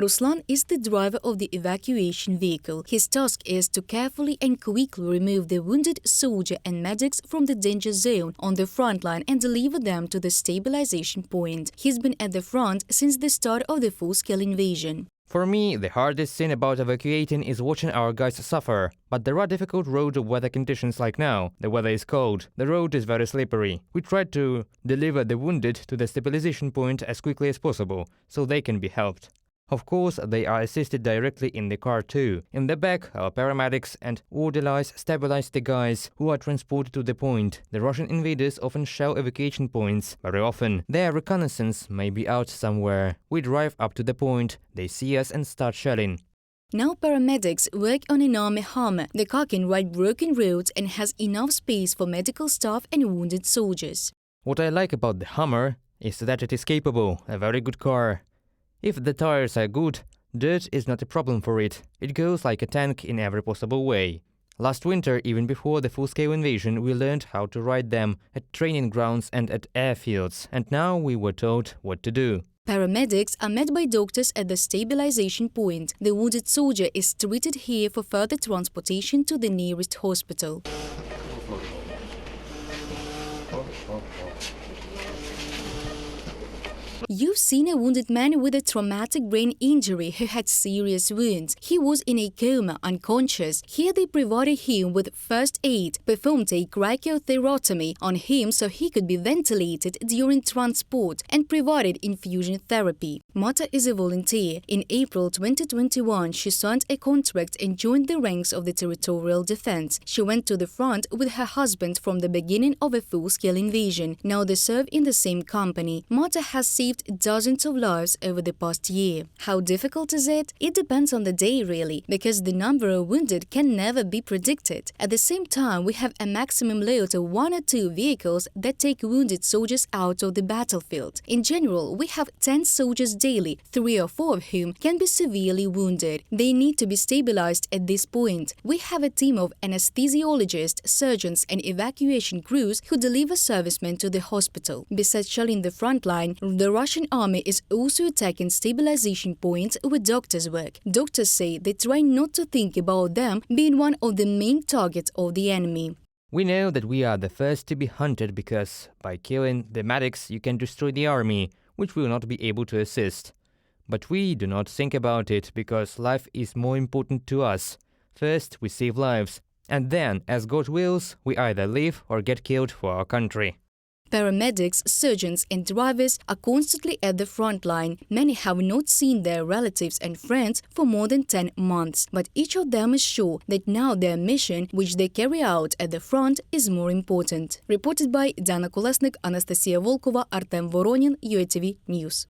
Ruslan is the driver of the evacuation vehicle. His task is to carefully and quickly remove the wounded soldier and medics from the danger zone on the front line and deliver them to the stabilization point. He's been at the front since the start of the full-scale invasion. For me, the hardest thing about evacuating is watching our guys suffer. But there are difficult road weather conditions like now. The weather is cold, the road is very slippery. We try to deliver the wounded to the stabilization point as quickly as possible, so they can be helped. Of course, they are assisted directly in the car too. In the back, our paramedics and orderlies stabilize the guys who are transported to the point. The Russian invaders often shell evacuation points. Very often, their reconnaissance may be out somewhere. We drive up to the point, they see us and start shelling. Now paramedics work on an army Hummer. The car can ride broken roads and has enough space for medical staff and wounded soldiers. What I like about the Hummer is that it is capable, a very good car. If the tires are good, dirt is not a problem for it. It goes like a tank in every possible way. Last winter, even before the full-scale invasion, we learned how to ride them at training grounds and at airfields, and now we were told what to do. Paramedics are met by doctors at the stabilization point. The wounded soldier is treated here for further transportation to the nearest hospital. You've seen a wounded man with a traumatic brain injury who had serious wounds. He was in a coma, unconscious. Here they provided him with first aid, performed a cricothyrotomy on him so he could be ventilated during transport, and provided infusion therapy. Marta is a volunteer. In April 2021, she signed a contract and joined the ranks of the territorial defense. She went to the front with her husband from the beginning of a full-scale invasion. Now they serve in the same company. Marta has saved dozens of lives over the past year. How difficult is it? It depends on the day, really, because the number of wounded can never be predicted. At the same time, we have a maximum load of 1 or 2 vehicles that take wounded soldiers out of the battlefield. In general, we have 10 soldiers daily, 3 or 4 of whom can be severely wounded. They need to be stabilized at this point. We have a team of anesthesiologists, surgeons, and evacuation crews who deliver servicemen to the hospital. Besides shelling the front line, the Russian army is also attacking stabilization points where doctors work. Doctors say they try not to think about them being one of the main targets of the enemy. We know that we are the first to be hunted because by killing the medics you can destroy the army, which will not be able to assist. But we do not think about it because life is more important to us. First we save lives, and then, as God wills, we either live or get killed for our country. Paramedics, surgeons and drivers are constantly at the front line. Many have not seen their relatives and friends for more than 10 months, but each of them is sure that now their mission, which they carry out at the front, is more important. Reported by Dana Kolesnik, Anastasia Volkova, Artem Voronin, UATV News.